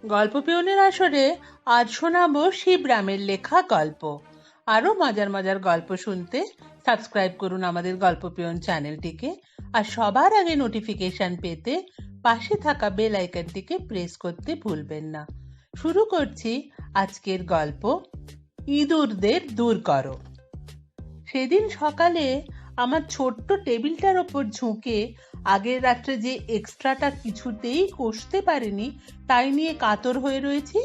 গল্প পিয়নের আসরে আজ শোনাবো শিবরামের লেখা গল্প। আরো মজার মজার গল্প শুনতে সাবস্ক্রাইব করুন আমাদের গল্প পিয়ন চ্যানেলটিকে, আর সবার আগে নোটিফিকেশন পেতে পাশে থাকা বেল আইকনটিকে প্রেস করতে ভুলবেন না। শুরু করছি আজকের গল্প, ইঁদুরদের দূর করো। সেদিন সকালে আমার ছোট্ট টেবিলটার ওপর ঝুঁকে আগের রাত্রে যে এক্সট্রাটা কিছুতেই কষতে পারিনি তাই নিয়ে কাতর হয়ে রয়েছি,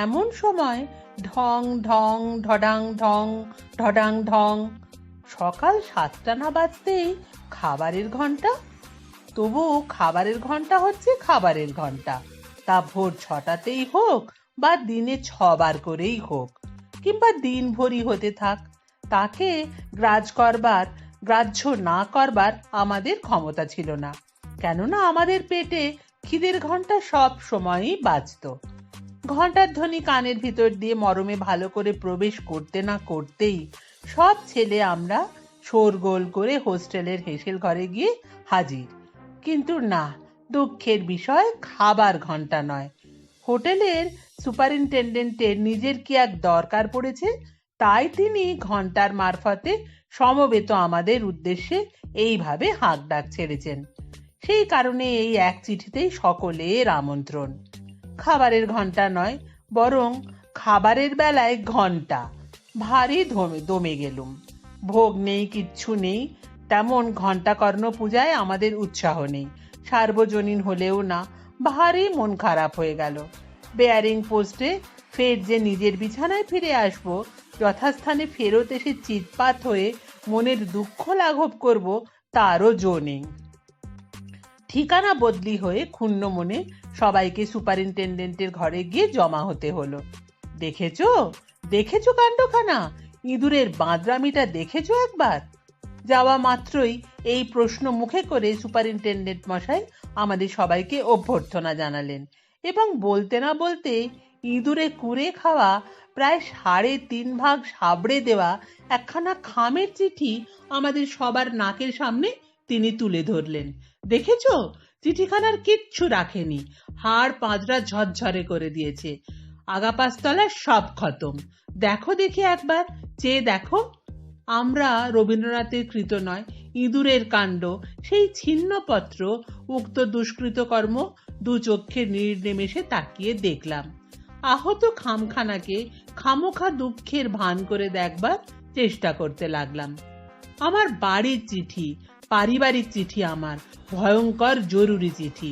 এমন সময় ঢং ঢং ঢডাং ঢং ঢডাং ঢং। সকাল 7টা না বাজতেই খাবারের ঘন্টা। তবু খাবারের ঘন্টা হচ্ছে খাবারের ঘন্টা, তা ভোর 6টাতেই হোক বা দিনে 6বার করেই হোক, কিংবা দিন ভরি হতে থাক, তাকে গ্রাহ্য না করবার আমাদের ক্ষমতা ছিল না। কেননা আমাদের পেটে খিদের ঘন্টা সব সময়ই বাজতো। ঘন্টার ধ্বনি কানের ভিতর দিয়ে মরমে ভালো করে প্রবেশ করতে না করতেই সব ছেলে আমরা শোরগোল করে হোস্টেলের হেসেল ঘরে গিয়ে হাজির। কিন্তু না, দুঃখের বিষয় খাবার ঘন্টা নয়। হোটেলের সুপারিনটেন্ডেন্টের নিজের কি এক দরকার পড়েছে, তাই তিনি ঘন্টার মারফতে সমবেত আমাদের উদ্দেশ্যে এইভাবে হাঁক ডাক ছেড়েছেন। সেই কারণে এই এক চিঠিতেই সকলের আমন্ত্রণ। খাবারের ঘন্টা নয়, বরং খাবারের বেলায় ঘন্টা। ভারী দমে গেলুম। ভোগ নেই, কিচ্ছু নেই, তেমন ঘণ্টাকর্ণ পূজায় আমাদের উৎসাহ নেই। সার্বজনীন হলেও না, ভারী মন খারাপ হয়ে গেল। বেয়ারিং পোস্টে ফের যে নিজের বিছানায় ফিরে আসব, যথাস্থানে ফেরত এসে চিৎপাত হয়ে মনের দুঃখ লাঘব করব, তারও জো নেই। ঠিকানা বদলি হয়ে ক্ষুণ্ণ মনে সবাইকে সুপারিনটেন্ডেন্টের ঘরে গিয়ে জমা হতে হলো। দেখেছো দেখেছো কাণ্ডখানা, ইঁদুরের বাঁদরামিটা দেখেছো একবার? যাওয়া মাত্রই এই প্রশ্ন মুখে করে সুপারিনটেন্ডেন্ট মশাই আমাদের সবাইকে অভ্যর্থনা জানালেন, এবং বলতে না বলতে ইঁদুরে কুড়ে খাওয়া প্রায় 3.5 ভাগ সাবড়ে দেওয়া একখানা খামের চিঠি আমাদের সবার নাকের সামনে তিনি তুলে ধরলেন। দেখেছো, চিঠিখানার কিচ্ছু রাখেনি, হাড় পাঁজরা ঝরঝরে করে দিয়েছে, আগা পাঁচতলা সব খতম। দেখো দেখি একবার, চেয়ে দেখো। আমরা রবীন্দ্রনাথের কৃত নয়, ইঁদুরের কাণ্ড, সেই ছিন্নপত্র উক্ত দুষ্কৃতকর্ম দু চক্ষে নির্নিমেষে তাকিয়ে দেখলাম। আহত খামখানাকে খামোখা দুঃখের ভান করে দেখবার চেষ্টা করতে লাগলাম। আমার বাড়ির চিঠি, পারিবারিক চিঠি, আমার ভয়ঙ্কর জরুরি চিঠি,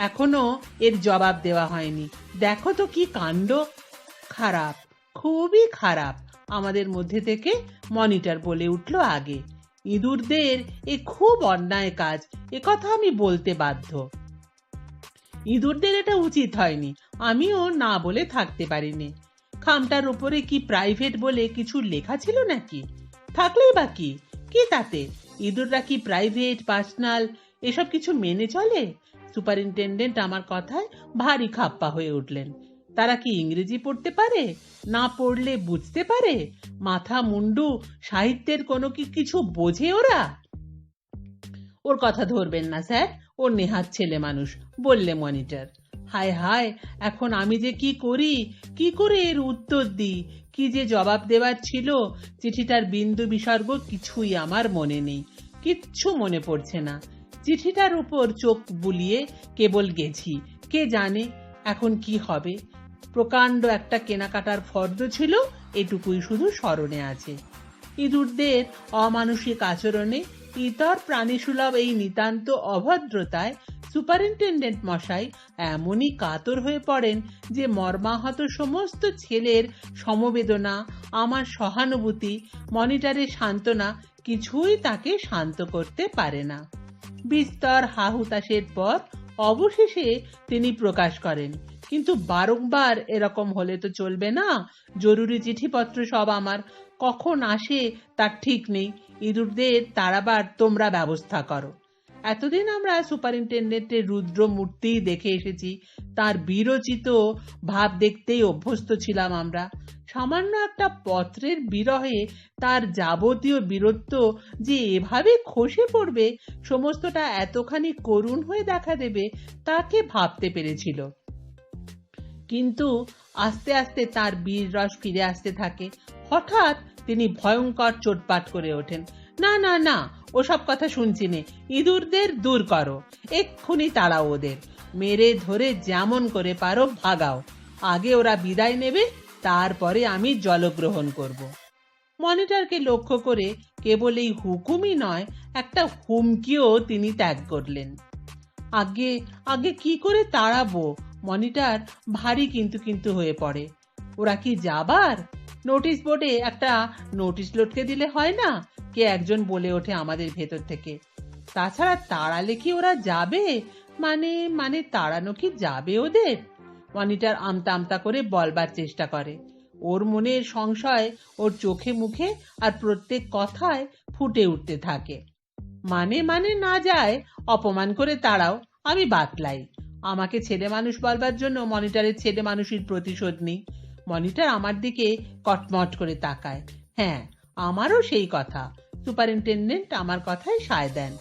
এখনো এর জবাব দেওয়া হয়নি। দেখো তো কি কাণ্ড! খারাপ, খুবই খারাপ। আমাদের মধ্যে থেকে মনিটর বলে উঠল আগে, ইঁদুরদের এ খুব অন্যায় কাজ, একথা আমি বলতে বাধ্য। ইঁদুরদের এটা উচিত হয়নি, আমিও না বলে থাকতে পারিনি। খামটার উপরে কি প্রাইভেট বলে কিছু লেখা ছিল নাকি? থাকলেই বা কি, কি তাতে? ইঁদুররা কি প্রাইভেট, পার্সোনাল এসব কিছু মেনে চলে? সুপারিনটেন্ডেন্ট আমার কথায় ভারী খাপ্পা হয়ে উঠলেন। তারা কি ইংরেজি পড়তে পারে? না পড়লে বুঝতে পারে? মাথা মুন্ডু সাহিত্যের কোনো কিছু বোঝে ওরা? ওর কথা ধরবেন না স্যার, ওর নেহাত ছেলে মানুষ, বললে মনিটর। হায় হায়, এখন আমি যে কি করি, কি করে এর উত্তর দিই, কি যে জবাব দেওয়ার ছিল, চিঠিটার বিন্দু বিসর্গ কিছুই আমার মনে নেই, কিচ্ছু মনে পড়ছে না। চিঠিটার উপর চোখ বুলিয়ে কেবল গেছি, কে জানে এখন কি হবে। প্রকাণ্ড একটা কেনাকাটার ফর্দ ছিল, এটুকুই শুধু স্মরণে আছে। ইঁদুরদের অমানুষিক আচরণে, ইতর প্রাণীসুলভ এই নিতান্ত অভদ্রতায় সুপারিনটেন্ডেন্ট মশাই এমনই কাতর হয়ে পড়েন যে মর্মাহত সমস্ত ছেলের সমবেদনা, আমার সহানুভূতি, মনিটরের সান্ত্বনা কিছুই তাকে শান্ত করতে পারে না। বিস্তর হাহুতাশের পর অবশেষে তিনি প্রকাশ করেন, কিন্তু বারংবার এরকম হলে তো চলবে না, জরুরি চিঠিপত্র সব আমার, কখন আসে তার ঠিক নেই, ইঁদুরদের তাড়াবার তোমরা ব্যবস্থা করো। এতদিন আমরা সুপারিনটেন্ডেন্টের রুদ্র মূর্তি দেখে এসেছি, তার বিরচিত ভাব দেখতেই অভ্যস্ত ছিলাম আমরা। সামান্য একটা পত্রের বিরহে তার যাবতীয় বীরত্ব যে এভাবে খসে পড়বে, সমস্তটা এতখানি করুণ হয়ে দেখা দেবে, তাকে ভাবতে পেরেছিল। কিন্তু আস্তে আস্তে তার বীর রস ফিরে আসতে থাকে। হঠাৎ তিনি ভয়ঙ্কর চোটপাট করে ওঠেন। না না না, ওসব কথা শুনছি নে, ইঁদুরদের দূর করো, এক্ষুনি তাড়াও ওদের, মেরে ধরে যেমন করে পারো ভাগাও, আগে ওরা বিদায় নেবে, তারপরে আমি জলগ্রহণ করব। মনিটরকে লক্ষ্য করে কেবল এই হুকুমই নয়, একটা হুমকিও তিনি ত্যাগ করলেন। আগে আগে কি করে তাড়াবো? মনিটর ভারী কিন্তু কিন্তু হয়ে পড়ে। ওরা কি যাবার? নোটিশ বোর্ডে একটা নোটিশ লটকে দিলে হয় না? কে একজন বলে ওঠে আমাদের ভেতর থেকে। তাছাড়া তাড়ালে কি ওরা যাবে? মানে মানে তাড়ানো কি যাবে ওদের? মনিটর আমতা আমতা করে বলবার চেষ্টা করে। ওর মনের সংশয় ওর চোখে মুখে আর প্রত্যেক কথায় ফুটে উঠতে থাকে। মানে মানে না যায়, অপমান করে তাড়াও, আমি বাতলাই। আমাকে ছেলে মানুষ বলবার জন্য মনিটরের ছেলে মানুষের প্রতিশোধ নেই। মনিটর আমার দিকে কটমট করে তাকায়। হ্যাঁ, আমারও সেই কথা। সুপারিনটেন্ডেন্ট আমার কথায় সায় দেন।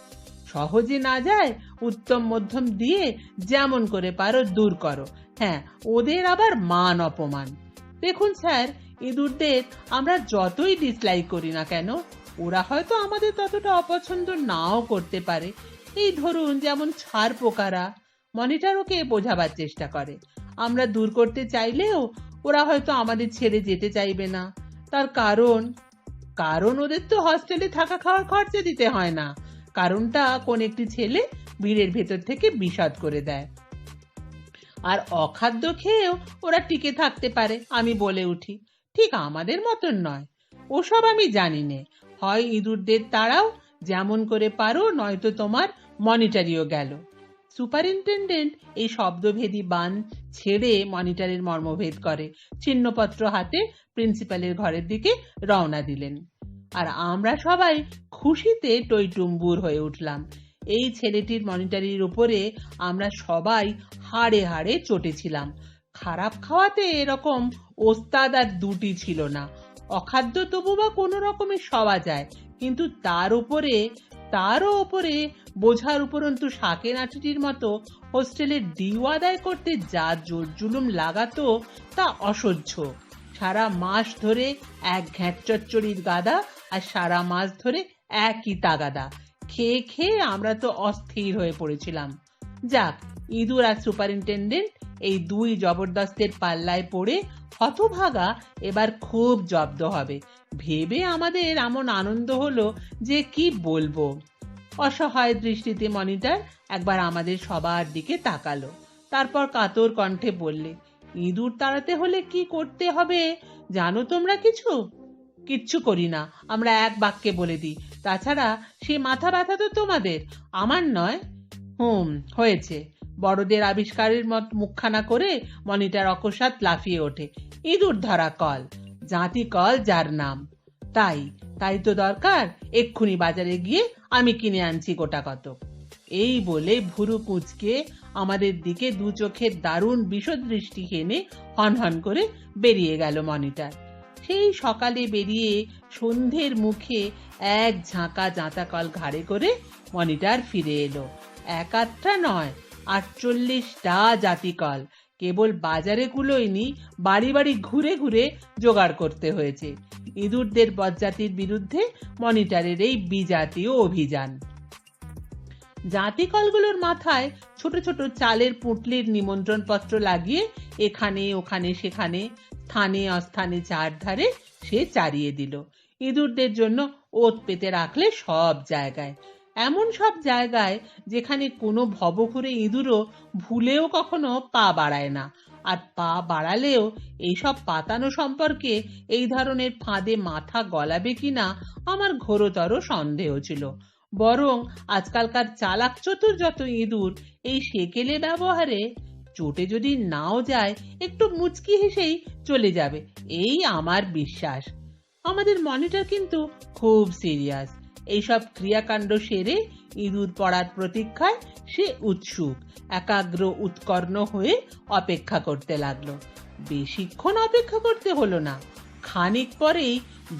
সহজে না যায়, উত্তম মধ্যম দিয়ে যেমন করে পারো দূর করো। হ্যাঁ, ওদের আবার মান অপমান। দেখুন স্যার, ইঁদুরদের আমরা যতই ডিসলাইক করি না কেন, ওরা হয়তো আমাদের ততটা অপছন্দ নাও করতে পারে। এই ধরুন যেমন ছাড় পোকারা। মনিটর ওকে বোঝাবার চেষ্টা করে। আমরা দূর করতে চাইলেও ওরা হয়তো আমাদের ছেড়ে যেতে চাইবে না। তার কারণ কারণ ওদের তো হস্টেলে থাকা খাওয়ার খরচা দিতে হয় না। কারণটা কোন একটি ছেলে ভিড়ের ভেতর থেকে বিশদ করে দেয়। আর অখাদ্য খেয়েও ওরা টিকে থাকতে পারে, আমি বলে উঠি। ঠিক আমাদের মতন নয়। ওসব আমি জানি নে। হয় ইঁদুরদের তাড়াও যেমন করে পারো, নয়তো তোমার মনিটরিও গেল। সুপারিনটেন্ডেন্ট এই শব্দভেদী বান ছেড়ে মনিটরের মর্মভেদ করে চিহ্নপত্র হাতে প্রিন্সিপালের ঘরের দিকে রওনা দিলেন। আর আমরা সবাই খুশিতে টইটুম্বুর হয়ে উঠলাম। এই ছেলেটির মনিটরির উপরে আমরা সবাই হাড়ে হাড়ে চটেছিলাম। খারাপ খাওয়াতে এরকম ওস্তাদ আর দুটি ছিল না। অখাদ্য তবু বা কোনো রকমে সওয়া যায়, কিন্তু তারও উপরে বোঝার উপরন্তু শাকে নাটিটির মতো হোস্টেলের ডিউ আদায় করতে যা জোর জুলুম লাগাতো তা অসহ্য। সারা মাস ধরে এক ঘ্যাঁট চচ্চড়ির গাদা, আর সারা মাস ধরে একই তাগাদা খেয়ে খেয়ে আমরা তো অস্থির হয়ে পড়েছিলাম। যাক, ইঁদুর আর সুপারিনটেন্ডেন্ট এই দুই জবরদস্তের পাল্লায় পড়ে হতভাগা এবার খুব জব্দ হবে ভেবে আমাদের এমন আনন্দ হলো যে কি বলবো। অসহায় দৃষ্টিতে মনিটর একবার আমাদের সবার দিকে তাকালো, তারপর কাতর কণ্ঠে বললে, ইঁদুর তাড়াতে হলে কি করতে হবে জানো তোমরা কিছু? কিচ্ছু করি না, আমরা এক বাক্যে বলে দিই। তাছাড়া সে মাথা ব্যথা তো তোমাদের, আমার নয়। হয়েছে। বড়দের আবিষ্কারের মত মুখখানা করে মনিটর অকস্মাৎ লাফিয়ে ওঠে। ইঁদুর ধরা কল, জাতি কল যার নাম। তাই তো দরকার, এক্ষুনি বাজারে গিয়ে আমি কিনে আনছি গোটা কতক। এই বলে ভুরু কুঁচকে আমাদের দিকে দু চোখের দারুণ বিষদৃষ্টি হেনে হনহন করে বেরিয়ে গেল মনিটর। সেই সকালে বেরিয়ে সন্ধ্যের মুখে এক ঝাঁকা জাঁতা কল ঘাড়ে করে মনিটর ফিরে এলো। এক আধটা নয়, 48টা জাতিকল। কেবল বাজারে কুলোয়নি, বাড়ি বাড়ি ঘুরে ঘুরে জোগাড় করতে হয়েছে। ইঁদুরদের বজ্জাতির বিরুদ্ধে মনিটরের এই বিজাতীয় অভিযান। জাতিকলগুলোর মাথায় ছোট ছোট চালের পুঁটলির নিমন্ত্রণ পত্র লাগিয়ে এখানে ওখানে সেখানে স্থানে অস্থানে চারধারে সে চারিয়ে দিল। ইঁদুরদের জন্য ওত পেতে রাখলে সব জায়গায়, এমন সব জায়গায় যেখানে কোনো ভবঘুরে ইঁদুরও ভুলেও কখনো পা বাড়ায় না। আর পা বাড়ালেও এইসব পাতানো সম্পর্কে এই ধরনের ফাঁদে মাথা গলাবে কিনা আমার ঘোরতর সন্দেহ ছিল। বরং আজকালকার চালাক চতুর যত ইঁদুর এই সেকেলে ব্যবহারে চোটে যদি নাও যায়, একটু মুচকি হেসেই চলে যাবে, এই আমার বিশ্বাস। আমাদের মনিটর কিন্তু খুব সিরিয়াস। এইসব ক্রিয়াকাণ্ড সেরে ইঁদুর পড়ার প্রতীক্ষায় সে উৎসুক, একাগ্র উৎকর্ণ হয়ে অপেক্ষা করতে লাগলো। বেশিক্ষণ অপেক্ষা করতে হলো না। খানিক পরেই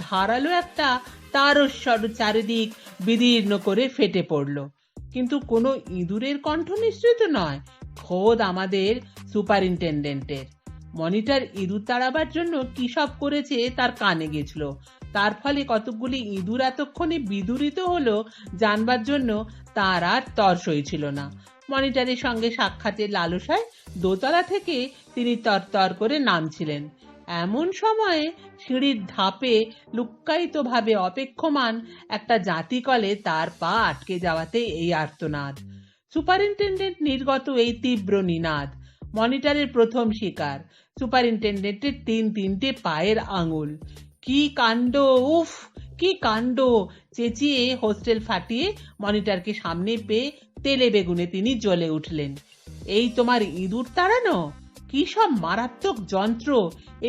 ধারালো একটা তারস্বর চারিদিক বিদীর্ণ করে ফেটে পড়ল। কিন্তু কোনো ইঁদুরের কণ্ঠ নিঃসৃত নয়, খোদ আমাদের সুপারিনটেন্ডেন্টের। মনিটর ইঁদুর তাড়াবার জন্য কি সব করেছে তার কানে গেছিল। তার ফলে কতকগুলি ইঁদুর এতক্ষণে বিদূরিত হলো জানবার জন্য তার আর তর সইছিল না। মনিটরের সঙ্গে সাক্ষাতের লালসায় দোতলা থেকে তিনি তরতর করে নামছিলেন। এমন সময়ে সিঁড়ির ধাপে লুক্কায়িতভাবে অপেক্ষমান একটা জাতিকলে তার পা আটকে যাওয়াতে এই আর্তনাদ। সুপারিনটেন্ডেন্ট নির্গত এই তীব্র নিনাদ মনিটরের প্রথম শিকার। সুপারিনটেন্ডেন্টের তিনটে পায়ের আঙুল। কি কাণ্ড! উফ, কি কাণ্ড! চেঁচিয়ে হোস্টেল ফাটিয়ে মনিটরকে সামনে পেয়ে তেলে বেগুনে তিনি জ্বলে উঠলেন। এই তোমার ইঁদুর তাড়ানো? কি সব মারাত্মক যন্ত্র!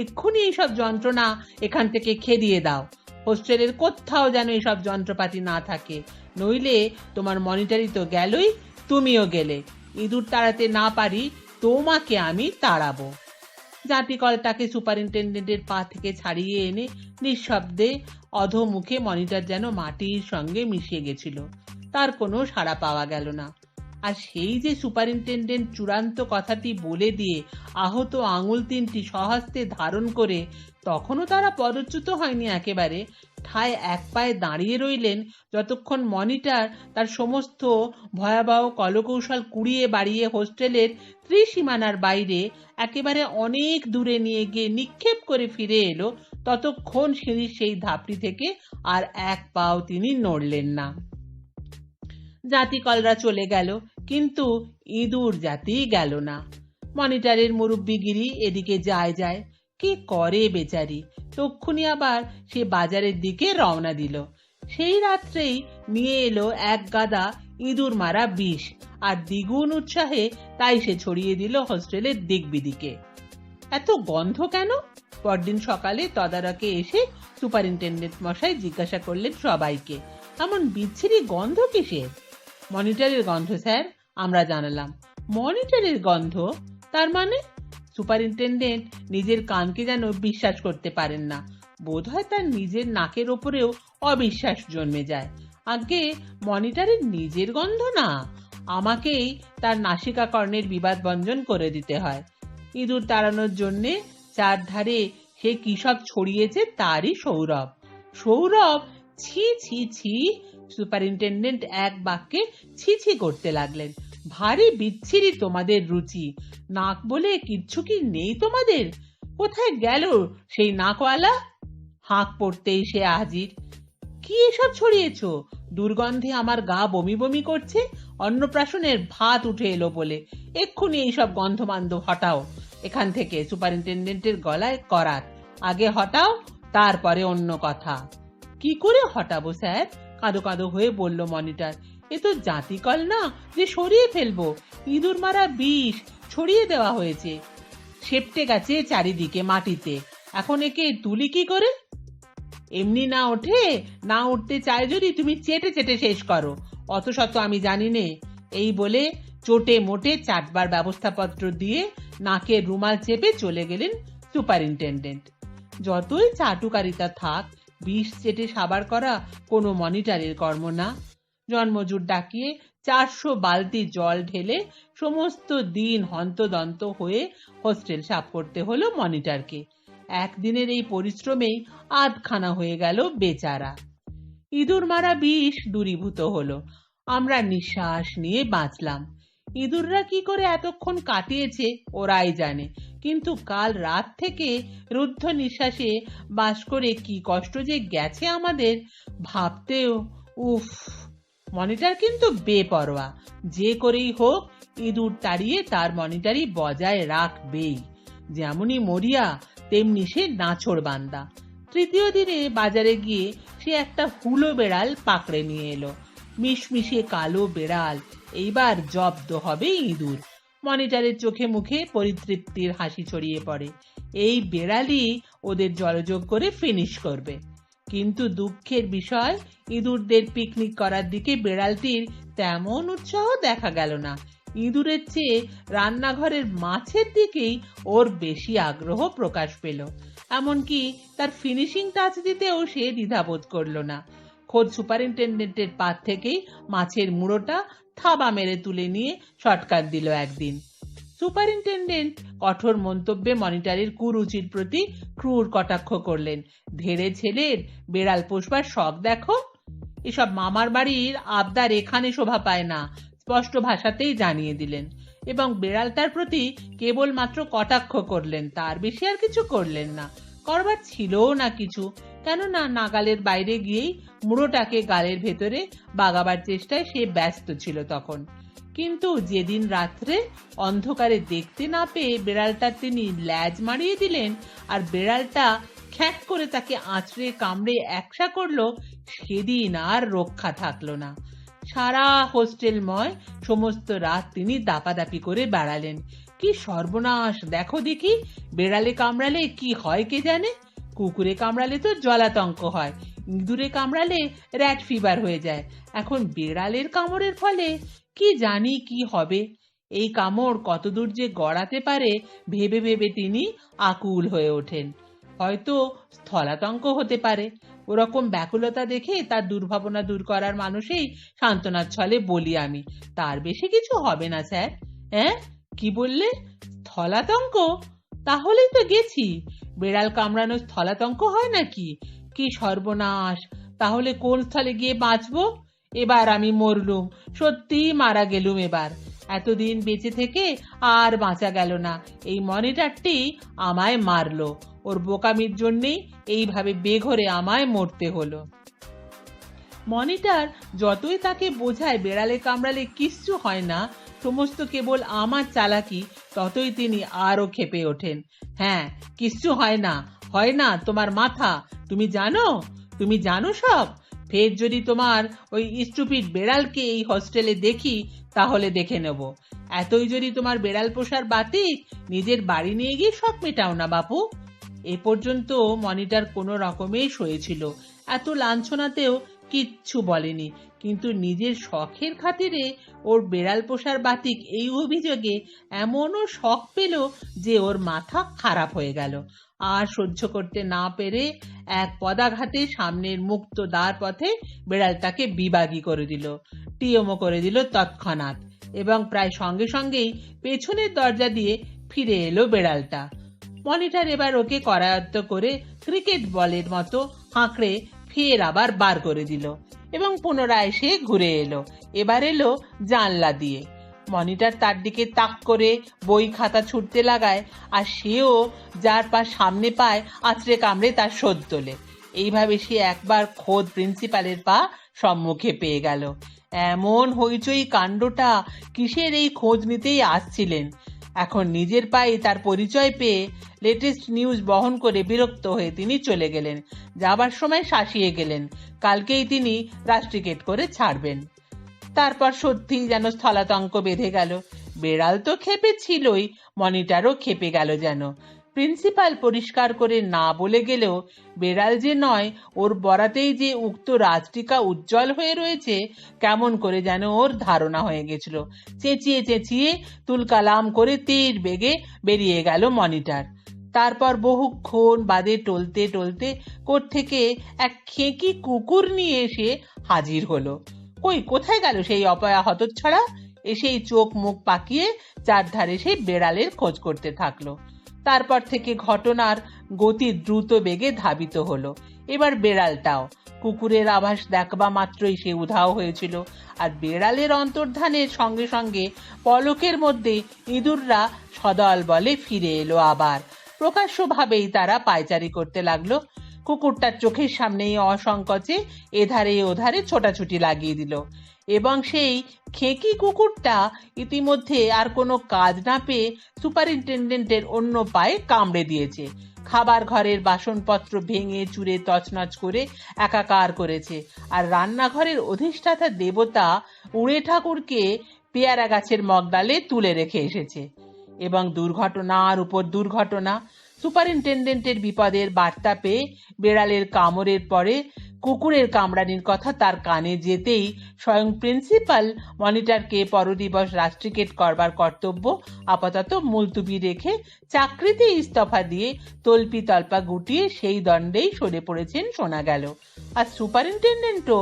এক্ষুনি এইসব যন্ত্রণা এখান থেকে খেদিয়ে দাও। হোস্টেলের কোথাও যেন এসব যন্ত্রপাতি না থাকে, নইলে তোমার মনিটরই তো গেলই, তুমিও গেলে। ইঁদুর তাড়াতে না পারি তোমাকে আমি তাড়াবো। জাতিকলটাকে সুপারিনটেন্ডেন্টের পা থেকে ছাড়িয়ে এনে নিঃশব্দে অধোমুখে মনিটর যেন মাটির সঙ্গে মিশিয়ে গেছিল। তার কোনো সাড়া পাওয়া গেল না। আর সেই যে সুপারিনটেন্ডেন্ট চূড়ান্ত কথাটি বলে দিয়ে আহত আঙুল তিনটি স্বহস্তে ধারণ করে তখনও তারা পদচ্যুত হয়নি একেবারে, ঠায় এক পায়ে দাঁড়িয়ে রইলেন যতক্ষণ মনিটর তার সমস্ত ভয়াবহ কলকৌশল কুড়িয়ে বাড়িয়ে হোস্টেলের ত্রিসীমানার বাইরে একেবারে অনেক দূরে নিয়ে গিয়ে নিক্ষেপ করে ফিরে এলো, ততক্ষণ সিঁড়ির সেই ধাপটি থেকে আর এক পাও তিনি নড়লেন না। জাতিকলরা চলে গেল, কিন্তু ইঁদুর জাতি গেল না। মনিটরের মুরব্বিগিরি এদিকে যায়, কি করে বেচারি! তক্ষুনি আবার সে বাজারের দিকে রওনা দিল। সেই রাত্রেই নিয়ে এলো এক গাদা ইঁদুর মারা বিষ, আর দ্বিগুণ উৎসাহে তাই সে ছড়িয়ে দিল হোস্টেলের দিক বিদিকে। এত গন্ধ কেন? পরদিন সকালে তদারকে এসে সুপারিনটেন্ডেন্ট মশাই জিজ্ঞাসা করলেন সবাইকে, এমন বিচ্ছিরি গন্ধ কিসের? মনিটরের গন্ধ স্যার, আমরা জানালাম। মনিটরের গন্ধ? তার মানে? সুপারিনটেন্ডেন্ট নিজের কানকে যেন বিশ্বাস করতে পারেন না। বোধ হয় তার নিজের নাকের ওপরেও অবিশ্বাস জন্মে যায়। আগে মনিটরের নিজের গন্ধ না, আমাকেই তার নাসিকা কর্ণের বিবাদ ভঞ্জন করে দিতে হয়। ইঁদুর তাড়ানোর জন্যে চারধারে সে কি সব ছড়িয়েছে তারই সৌরভ। সৌরভ? ছি ছি ছি! সুপারিনটেন্ডেন্ট এক বাক্যে ছি ছি করতে লাগলেন। ভারী বিচ্ছিরি তোমাদের রুচি। নাক বলে কিচ্ছু কি নেই তোমাদের? কোথায় গেল সেই নাকওয়ালা? হাঁক পড়তেই সে হাজির। কি এসব ছড়িয়েছ? দুর্গন্ধে আমার গা বমি বমি করছে। অন্নপ্রাশনের ভাত উঠে এলো বলে এক্ষুনি এইসব গন্ধমান্ধ হটাও এখান থেকে। সুপারিনটেন্ডেন্টের গলায় করাত। আগে হটাও, তারপরে অন্য কথা। কি করে হটাবো স্যার? কাঁদো কাঁদো হয়ে বলল মনিটর। এ তো জাতিকল না যে সরিয়ে ফেলবো। ইঁদুর মারা বিষ ছড়িয়ে দেওয়া হয়েছে, সেপটে গেছে চারিদিকে মাটিতে। এখন একে তুলি কি করে? এমনি না ওঠে, না উঠতে চায় যদি তুমি চেটে চেটে শেষ করো, অত শত আমি জানি নে। এই বলে চোটে মোটে চাটবার ব্যবস্থাপত্র দিয়ে নাকের রুমাল চেপে চলে গেলেন সুপারিনটেন্ডেন্ট। যতই চাটুকারিতা থাক, বিষ চেটে সাবার করা কোনো মনিটরের কর্ম না। জন্মজুর ডাকিয়ে 400 বালতি জল ঢেলে সমস্ত দিন হন্তদন্ত হয়ে হোস্টেল সাফ করতে হলো মনিটরকে। একদিনের এই পরিশ্রমেই আধখানা হয়ে গেল বেচারা। ইঁদুর মারা বিষ দূরীভূত হলো। আমরা নিঃশ্বাস নিয়ে বাঁচলাম। ইঁদুররা কি করে এতক্ষণ কাটিয়েছে ওরাই জানে, কিন্তু কাল রাত থেকে রুদ্ধ নিঃশ্বাসে বাস করে কি কষ্ট যে গেছে আমাদের, ভাবতেও উফ। মনিটর কিন্তু বেপরোয়া, যে করেই হোক ইঁদুর তাড়িয়ে তার মনিটরই বজায় রাখবেই। যেমনই মরিয়া তেমনি সে নাছোড় বান্দা। তৃতীয় দিনে বাজারে গিয়ে সে একটা হুলো বেড়াল পাকড়ে নিয়ে এলো। মিশমিশে কালো বেড়াল, এইবার জব্দ হবে ইঁদুর। মনিটরের চোখে মুখে পরিতৃপ্তির হাসি ছড়িয়ে পড়ে। এই বেড়ালই ওদের জলযোগ করে ফিনিশ করবে। কিন্তু দুঃখের বিষয়, ইঁদুরদের পিকনিক করার দিকে বেড়ালটির তেমন উৎসাহ দেখা গেল না। ইঁদুরের চেয়ে রান্নাঘরের মাছের দিকেই ওর বেশি আগ্রহ প্রকাশ পেল। এমনকি তার ফিনিশিং টাচ দিতেও সে দ্বিধাবোধ করলো না। খোদ সুপারিনটেন্ডেন্টের পাত থেকেই মাছের মুড়োটা থাবা মেরে তুলে নিয়ে শর্টকাট দিল একদিন। সুপারিনটেনডেন্ট কঠোর মন্তব্যে মনিটরের কুরুচির প্রতি ক্রূর কটাক্ষ করলেন। ধেড়ে ছেলের বেড়াল পোষবার শখ দেখো, এসব মামার বাড়ির আবদার এখানে শোভা পায় না, স্পষ্ট ভাষাতেই জানিয়ে দিলেন। এবং বেড়ালটার প্রতি কেবলমাত্র কটাক্ষ করলেন, তার বেশি আর কিছু করলেন না। করবার ছিলও না কিছু, কেননা নাগালের বাইরে গিয়েই মুড়োটাকে গালের ভেতরে বাগাবার চেষ্টায় সে ব্যস্ত ছিল তখন। কিন্তু যেদিন রাত্রে অন্ধকারে দেখতে না পেয়ে বেড়ালটার তিনি ল্যাজ মারিয়ে দিলেন আর বেড়ালটা খ্যাঁক করে তাকে আঁচড়ে কামড়ে একসা করলো, সেদিন আর রক্ষা থাকলো না। সারা হোস্টেলময় সমস্ত রাত তিনি দাপাদাপি করে বেড়ালেন। কি সর্বনাশ দেখো দেখি, বেড়ালে কামড়ালে কি হয় কে জানে। কুকুরে কামড়ালে তো জলাতঙ্ক হয়, ইঁদুরে কামড়ালে র্যাট ফিভার হয়ে যায়, এখন বেড়ালের কামড়ের ফলে কি জানি কি হবে। এই কামড় কতদূর যে গড়াতে পারে ভেবে ভেবে তিনি আকুল হয়ে ওঠেন। হয়তো স্থলাতঙ্ক হতে পারে। ওরকম ব্যাকুলতা দেখে তার দুর্ভাবনা দূর করার মানুষেই সান্ত্বনার ছলে বলি আমি, তার বেশি কিছু হবে না স্যার। হ্যাঁ, কি বললে? স্থলাতঙ্ক? তাহলেই তো গেছি, বেড়াল কামড়ানো স্থলাতঙ্ক হয় নাকি? কি সর্বনাশ, তাহলে কোন স্থলে গিয়ে বাঁচবো? এবার আমি মরলুম, সত্যি মারা গেলুম এবার। এতদিন বেঁচে থেকে আর বাঁচা গেল না, এই মনিটরটি আমায় মারলো, ওর বোকামির জন্যেই এইভাবে বেঘরে আমায় মরতে হলো। মনিটর যতই তাকে বোঝায় বেড়ালে কামড়ালে কিচ্ছু হয় না, সমস্ত কেবল আমার চালাকি, ততই তিনি আরো ক্ষেপে ওঠেন। হ্যাঁ, কিচ্ছু হয় না, হয় না তোমার মাথা, তুমি জানো সব। ফের যদি তোমার ওই স্টুপিড বেড়ালকে এই হোস্টেলে দেখি তাহলে দেখে নেব। এতই যদি তোমার বেড়াল পোষার বাতিক, নিজের বাড়ি নিয়ে গিয়ে শখ মেটাও না বাপু। এ পর্যন্ত মনিটর কোনো রকমে সয়েছিল, এত লাঞ্ছনাতেও কিচ্ছু বলেনি, কিন্তু নিজের শখের খাতিরে ওর বেড়াল পোষার বাতিক এই অভিযোগে এমনও শখ পেল যে ওর মাথা খারাপ হয়ে গেল। আর সহ্য করতে না পেরে এক পদাঘাতে সামনের মুক্ত দ্বার পথে বেড়ালটাকে বিবাগী করে দিল, টিয়মো করে দিল তৎক্ষণাৎ, এবং প্রায় সঙ্গে সঙ্গেই পেছনের দরজা দিয়ে ফিরে এলো বেড়ালটা। মনিটর এবার ওকে করায়ত্ত করে ক্রিকেট বলের মতো হাঁকড়ে ফের আবার বার করে দিল এবং পুনরায় সে ঘুরে এলো। এবার এলো জানলা দিয়ে। মনিটর তার দিকে তাক করে বই খাতা ছুটতে লাগায়, আর সেও যার পা সামনে পায় আঁচড়ে কামড়ে তার শোধ তোলে। এইভাবে সে একবার খোদ প্রিন্সিপালের পা সম্মুখে পেয়ে গেল। এমন হইচই কাণ্ডটা কিসের, এই খোঁজ নিতেই আসছিলেন। এখন নিজের পায়ে তার পরিচয় পেয়ে লেটেস্ট নিউজ বহন করে বিরক্ত হয়ে তিনি চলে গেলেন। যাবার সময় শাসিয়ে গেলেন, কালকেই তিনি রাস্ট্রিকেট করে ছাড়বেন। তারপর সত্যিই যেন স্থলাতঙ্ক বেঁধে গেল। বেড়াল তো ক্ষেপে ছিলই, মনিটরও ক্ষেপে গেল যেন। প্রিন্সিপাল পরিষ্কার করে না বলে গেলেও বেড়াল যে নয়, ওর বরাতেই যে উক্ত রাজটিকা উজ্জ্বল হয়ে রয়েছে কেমন করে যেন ওর ধারণা হয়ে গেছিল। চেঁচিয়ে চেঁচিয়ে তুলকালাম করে তীর বেগে বেরিয়ে গেল মনিটর। তারপর বহুক্ষণ বাদে টলতে টলতে কোত্থেকে এক খেঁকি কুকুর নিয়ে এসে হাজির হলো। কোথায় গেল সেই অপয়া হতচ্ছাড়া? এসেই চোখ মুখ পাকিয়ে চারধারে সেই বেড়ালের খোঁজ করতে থাকলো। তারপর থেকে ঘটনার গতি দ্রুত বেগে ধাবিত হলো। এবার বেড়ালটাও কুকুরের আভাস দেখবা মাত্রই সে উধাও হয়েছিল, আর বেড়ালের অন্তর্ধানের সঙ্গে সঙ্গে পলকের মধ্যে ইঁদুররা সদল বলে ফিরে এলো আবার। প্রকাশ্যভাবেই তারা পায়চারি করতে লাগলো। কুকুরটার চোখের সামনেই অসংকোচে এধারে ওধারে ছোটাছুটি লাগিয়ে দিল, এবং সেই খেকি কুকুরটা ইতিমধ্যে আর কোনো কাজ না পেয়ে সুপারিনটেন্ডেন্টের অন্য পায়ে কামড়ে দিয়েছে। খাবার ঘরের বাসনপত্র ভেঙে চুরে তছনছ করে একাকার করেছে, আর রান্নাঘরের অধিষ্ঠাতা দেবতা উড়ে ঠাকুরকে পেয়ারা গাছের মগডালে তুলে রেখে এসেছে। এবং দুর্ঘটনার উপর দুর্ঘটনা। সুপারিনটেন্ডেন্টের বিপদের বার্তা পেয়ে বেড়ালের কামড়ের পরে কুকুরের কামড়ানির কথা তার কানে যেতেই স্বয়ং প্রিন্সিপাল মনিটরকে পরদিবস রাষ্ট্রিকেট করবার কর্তব্য আপাতত মুলতুবি রেখে চাকরিতে ইস্তফা দিয়ে তল্পি তল্পা গুটিয়ে সেই দণ্ডেই সরে পড়েছেন শোনা গেল। আর সুপারিনটেন্ডেন্টও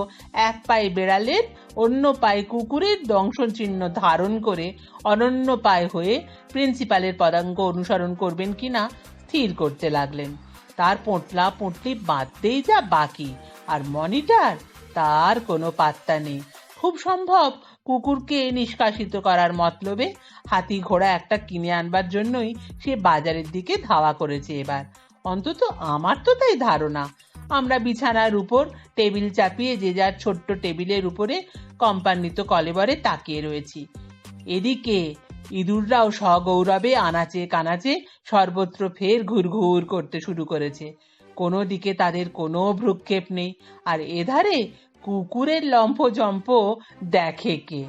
এক পায়ে বেড়ালের অন্য পায়ে কুকুরের দংশন চিহ্ন ধারণ করে অনন্য পায়ে হয়ে প্রিন্সিপালের পদাঙ্ক অনুসরণ করবেন কিনা স্থির করতে লাগলেন। তার পোঁটলা পুঁটলি বাঁধতেই যা বাকি, আর মনিটর তার কোনো পাত্তা নেই। খুব সম্ভব কুকুরকে নিষ্কাশিত করার মতলবে হাতি ঘোড়া একটা কিনে আনবার জন্যই সে বাজারের দিকে ধাওয়া করেছে এবার। অন্তত আমার তো তাই ধারণা। আমরা বিছানার উপর টেবিল চাপিয়ে যে যার ছোট্ট টেবিলের উপরে কোম্পান্বিত কলেবরে তাকিয়ে রয়েছি। এদিকে ইঁদুররাও সগৌরবে আনাচে কানাচে সর্বত্র ফের ঘুরঘুর করতে শুরু করেছে। কোনো দিকে তাদের কোনো ভ্রুক্ষেপ নেই, আর এধারে কুকুরের লম্ফজম্প দেখে কে?